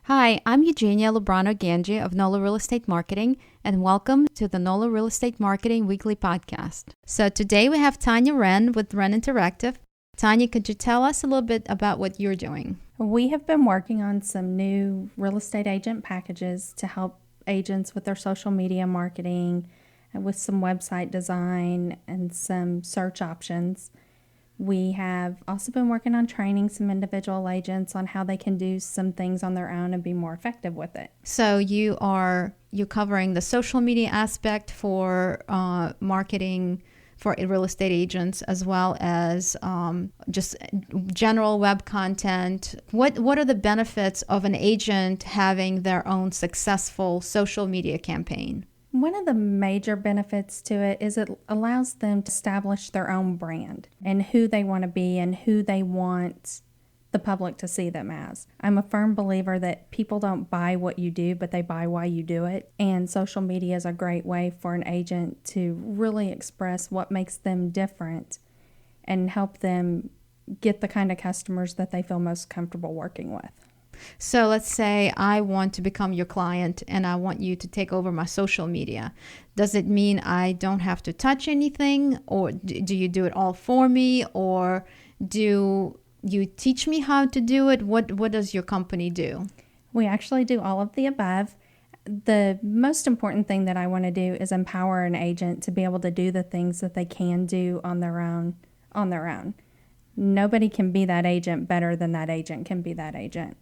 Hi, I'm Eugenia Lubrano Ganji of NOLA Real Estate Marketing, and welcome to the NOLA Real Estate Marketing Weekly Podcast. So today we have Tanya Wren with Wren Interactive. Tanya, could you tell us a little bit about what you're doing? We have been working on some new real estate agent packages to help agents with their social media marketing, and with some website design and some search options. We have also been working on training some individual agents on how they can do some things on their own and be more effective with it. So you're covering the social media aspect for marketing for real estate agents, as well as just general web content. What are the benefits of an agent having their own successful social media campaign? One of the major benefits to it is it allows them to establish their own brand and who they want to be and who they want the public to see them as. I'm a firm believer that people don't buy what you do, but they buy why you do it. And social media is a great way for an agent to really express what makes them different and help them get the kind of customers that they feel most comfortable working with. So let's say I want to become your client and I want you to take over my social media. Does it mean I don't have to touch anything, or do you do it all for me, or do you teach me how to do it? What does your company do? We actually do all of the above. The most important thing that I want to do is empower an agent to be able to do the things that they can do on their own. Nobody can be that agent better than that agent can be that agent.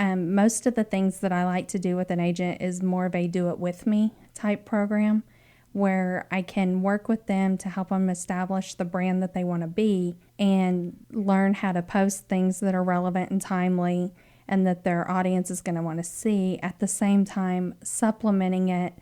Most of the things that I like to do with an agent is more of a do-it-with-me type program, where I can work with them to help them establish the brand that they want to be and learn how to post things that are relevant and timely and that their audience is going to want to see, at the same time supplementing it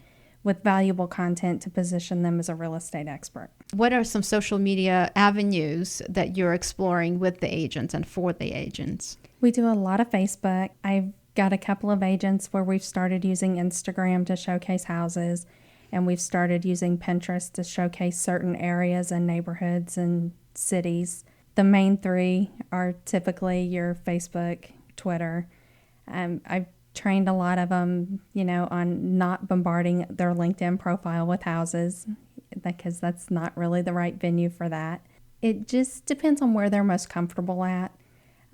with valuable content to position them as a real estate expert. What are some social media avenues that you're exploring with the agents and for the agents? We do a lot of Facebook. I've got a couple of agents where we've started using Instagram to showcase houses, and we've started using Pinterest to showcase certain areas and neighborhoods and cities. The main three are typically your Facebook, Twitter. I've trained a lot of them, on not bombarding their LinkedIn profile with houses, because that's not really the right venue for that. It just depends on where they're most comfortable at.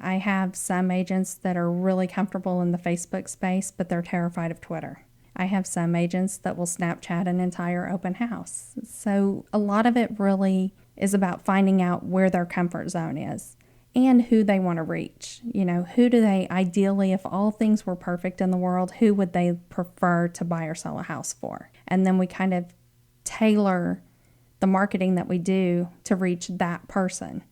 I have some agents that are really comfortable in the Facebook space, but they're terrified of Twitter. I have some agents that will Snapchat an entire open house. So a lot of it really is about finding out where their comfort zone is and who they want to reach. Who do they ideally, if all things were perfect in the world, who would they prefer to buy or sell a house for? And then we kind of tailor the marketing that we do to reach that person.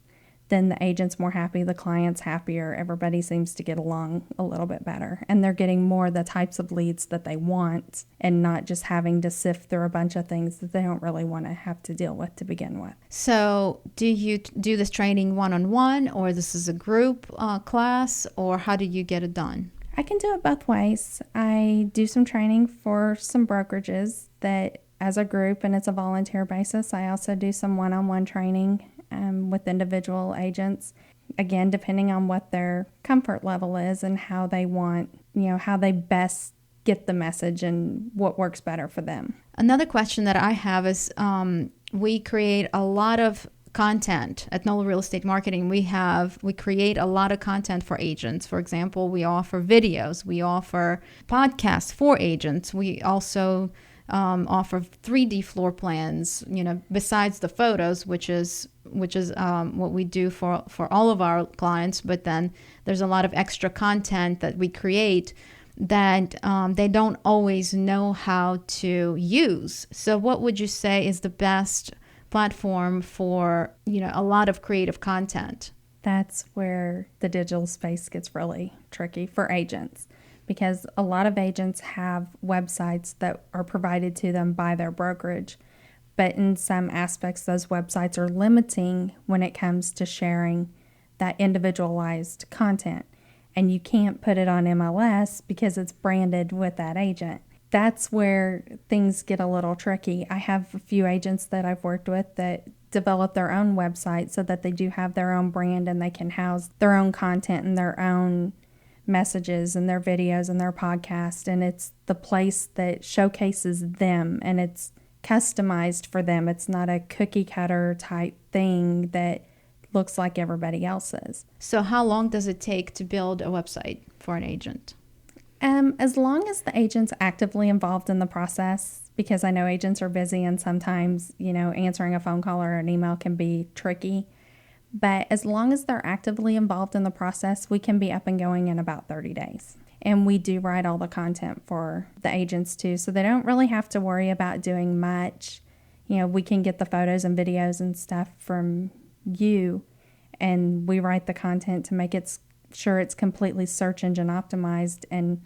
Then the agent's more happy, the client's happier, everybody seems to get along a little bit better. And they're getting more the types of leads that they want and not just having to sift through a bunch of things that they don't really want to have to deal with to begin with. So do you do this training one-on-one, or this is a group class, or how do you get it done? I can do it both ways. I do some training for some brokerages that as a group, and it's a volunteer basis. I also do some one-on-one training with individual agents, again, depending on what their comfort level is and how they want, how they best get the message and what works better for them. Another question that I have is we create a lot of content at NOLA Real Estate Marketing. We create a lot of content for agents. For example, we offer videos, we offer podcasts for agents. We also offer 3D floor plans, besides the photos, which is what we do for all of our clients. But then there's a lot of extra content that we create that they don't always know how to use. So what would you say is the best platform for, a lot of creative content? That's where the digital space gets really tricky for agents, because a lot of agents have websites that are provided to them by their brokerage. But in some aspects, those websites are limiting when it comes to sharing that individualized content. And you can't put it on MLS because it's branded with that agent. That's where things get a little tricky. I have a few agents that I've worked with that develop their own website so that they do have their own brand and they can house their own content and their own messages and their videos and their podcast, and it's the place that showcases them, and it's customized for them. It's not a cookie cutter type thing that looks like everybody else's. So how long does it take to build a website for an agent? As long as the agent's actively involved in the process, because I know agents are busy and sometimes, answering a phone call or an email can be tricky. But as long as they're actively involved in the process, we can be up and going in about 30 days. And we do write all the content for the agents too, so they don't really have to worry about doing much. We can get the photos and videos and stuff from you, and we write the content to make it sure it's completely search engine optimized, and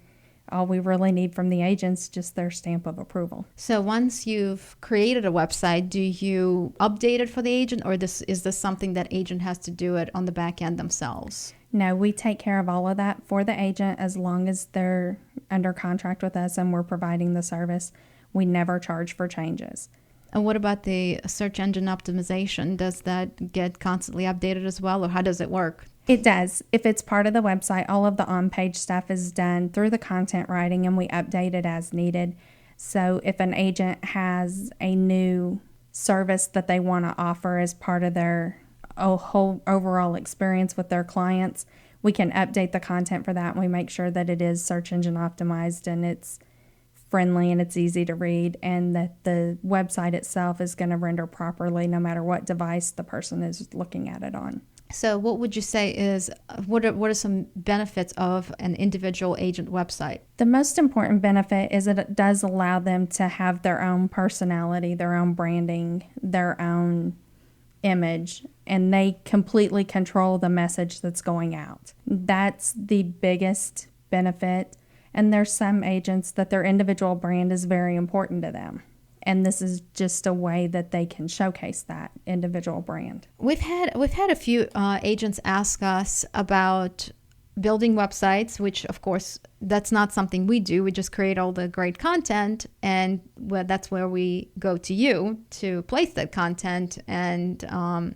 all we really need from the agents just their stamp of approval. So once you've created a website, do you update it for the agent, or is this something that agent has to do it on the back end themselves? No, we take care of all of that for the agent as long as they're under contract with us and we're providing the service. We never charge for changes. And what about the search engine optimization? Does that get constantly updated as well, or how does it work? It does. If it's part of the website, all of the on-page stuff is done through the content writing, and we update it as needed. So if an agent has a new service that they want to offer as part of their whole overall experience with their clients, we can update the content for that, and we make sure that it is search engine optimized and it's friendly and it's easy to read, and that the website itself is going to render properly no matter what device the person is looking at it on. So what would you say is, what are some benefits of an individual agent website? The most important benefit is that it does allow them to have their own personality, their own branding, their own image, and they completely control the message that's going out. That's the biggest benefit. And there's some agents that their individual brand is very important to them. And this is just a way that they can showcase that individual brand. We've had a few agents ask us about building websites, which of course that's not something we do. We just create all the great content, and that's where we go to you to place that content and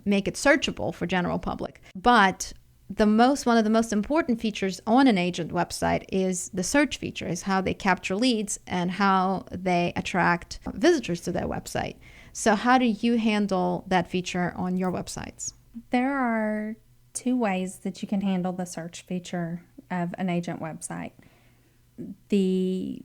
make it searchable for general public. But one of the most important features on an agent website is the search feature, is how they capture leads and how they attract visitors to their website. So how do you handle that feature on your websites? There are two ways that you can handle the search feature of an agent website. The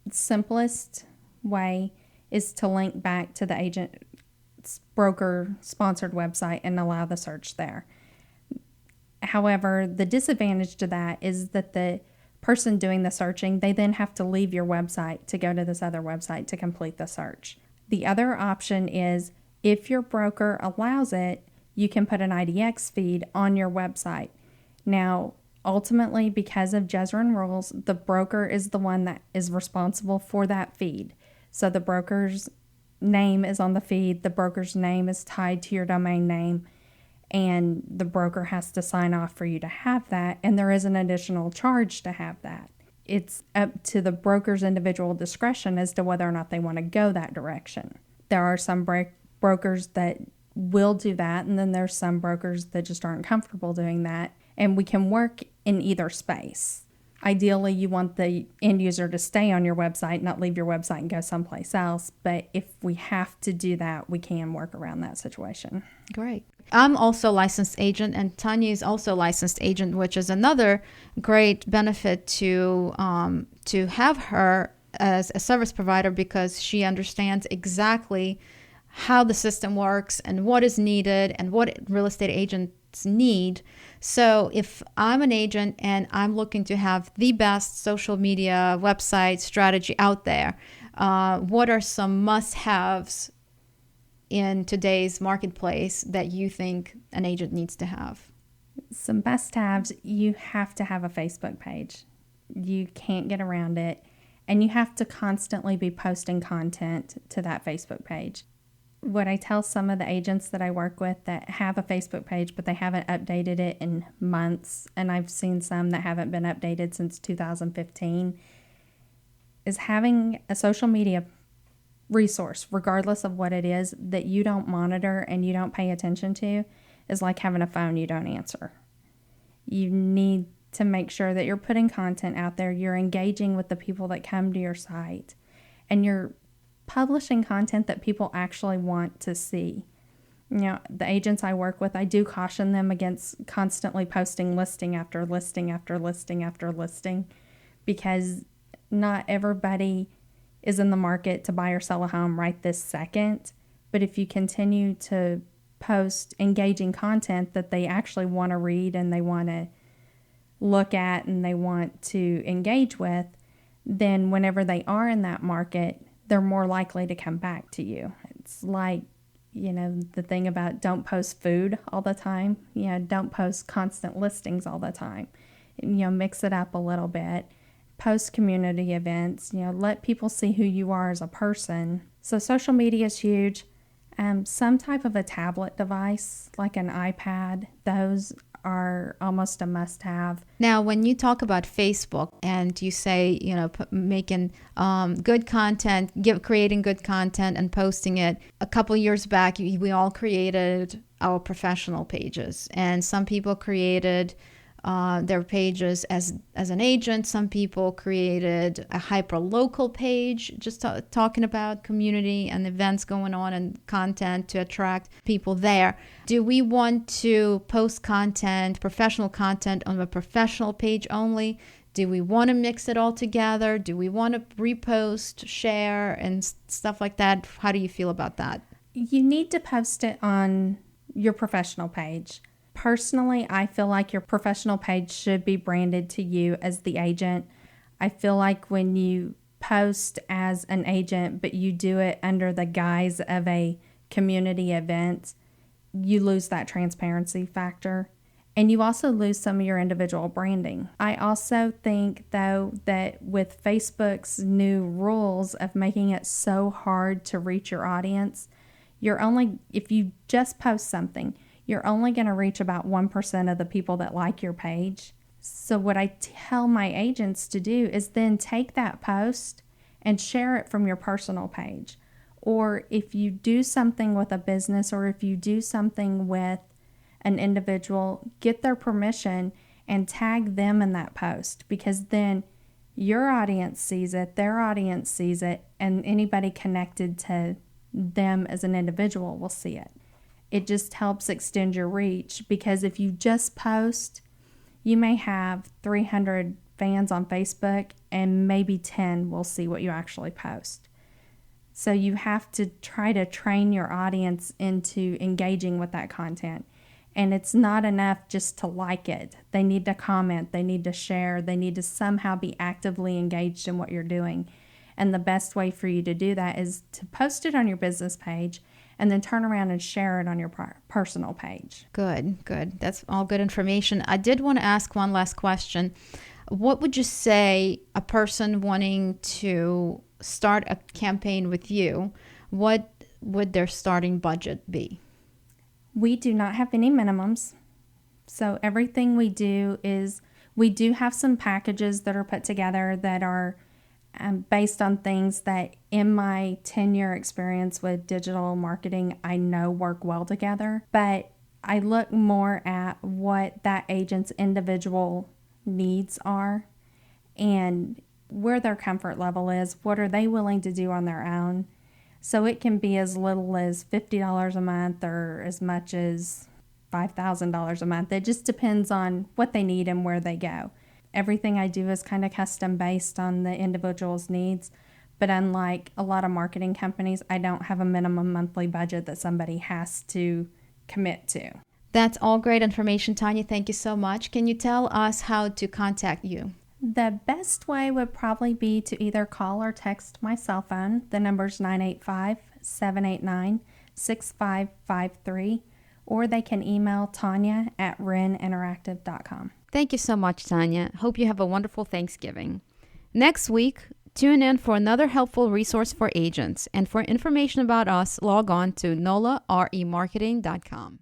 simplest way is to link back to the agent's broker sponsored website and allow the search there. However, the disadvantage to that is that the person doing the searching, they then have to leave your website to go to this other website to complete the search. The other option is, if your broker allows it, you can put an IDX feed on your website. Now, ultimately, because of Jezrien rules, the broker is the one that is responsible for that feed. So the broker's name is on the feed, the broker's name is tied to your domain name, and the broker has to sign off for you to have that, and there is an additional charge to have that. It's up to the broker's individual discretion as to whether or not they want to go that direction. There are some brokers that will do that, and then there's some brokers that just aren't comfortable doing that, and we can work in either space. Ideally, you want the end user to stay on your website, not leave your website and go someplace else, but if we have to do that, we can work around that situation. Great. I'm also a licensed agent, and Tanya is also a licensed agent, which is another great benefit to have her as a service provider, because she understands exactly how the system works and what is needed and what real estate agents need. So if I'm an agent and I'm looking to have the best social media website strategy out there, what are some must-haves in today's marketplace that you think an agent needs to have? Some must-haves: you have to have a Facebook page. You can't get around it. And you have to constantly be posting content to that Facebook page. What I tell some of the agents that I work with that have a Facebook page, but they haven't updated it in months, and I've seen some that haven't been updated since 2015, is having a social media resource, regardless of what it is, that you don't monitor and you don't pay attention to, is like having a phone you don't answer. You need to make sure that you're putting content out there, you're engaging with the people that come to your site, and you're publishing content that people actually want to see. You know, the agents I work with, I do caution them against constantly posting listing after listing after listing after listing, because not everybody is in the market to buy or sell a home right this second. But if you continue to post engaging content that they actually want to read and they want to look at and they want to engage with, then whenever they are in that market, they're more likely to come back to you. It's like, you know, the thing about don't post food all the time. You know, don't post constant listings all the time. You know, mix it up a little bit. Post community events. You know, let people see who you are as a person. So social media is huge. Some type of a tablet device like an iPad, those are almost a must-have. Now, when you talk about Facebook and you say, you know, making good content, creating good content and posting it, a couple years back, we all created our professional pages, and some people created their pages as an agent. Some people created a hyper-local page, just talking about community and events going on and content to attract people there. Do we want to post content, professional content, on a professional page only? Do we want to mix it all together? Do we want to repost, share, and stuff like that? How do you feel about that? You need to post it on your professional page. Personally, I feel like your professional page should be branded to you as the agent. I feel like when you post as an agent, but you do it under the guise of a community event, you lose that transparency factor. And you also lose some of your individual branding. I also think, though, that with Facebook's new rules of making it so hard to reach your audience, if you just post something, you're only going to reach about 1% of the people that like your page. So what I tell my agents to do is then take that post and share it from your personal page. Or if you do something with a business, or if you do something with an individual, get their permission and tag them in that post, because then your audience sees it, their audience sees it, and anybody connected to them as an individual will see it. It just helps extend your reach, because if you just post, you may have 300 fans on Facebook and maybe 10 will see what you actually post. So you have to try to train your audience into engaging with that content. And it's not enough just to like it. They need to comment, they need to share, they need to somehow be actively engaged in what you're doing. And the best way for you to do that is to post it on your business page and then turn around and share it on your personal page. Good. That's all good information. I did want to ask one last question. What would you say a person wanting to start a campaign with you, what would their starting budget be? We do not have any minimums. So everything we do have some packages that are put together that are based on things that in my 10-year experience with digital marketing, I know work well together. But I look more at what that agent's individual needs are and where their comfort level is. What are they willing to do on their own? So it can be as little as $50 a month or as much as $5,000 a month. It just depends on what they need and where they go. Everything I do is kind of custom based on the individual's needs. But unlike a lot of marketing companies, I don't have a minimum monthly budget that somebody has to commit to. That's all great information, Tanya. Thank you so much. Can you tell us how to contact you? The best way would probably be to either call or text my cell phone. The number's 985-789-6553. Or they can email Tanya@wreninteractive.com. Thank you so much, Tanya. Hope you have a wonderful Thanksgiving. Next week, tune in for another helpful resource for agents. And for information about us, log on to nolaremarketing.com.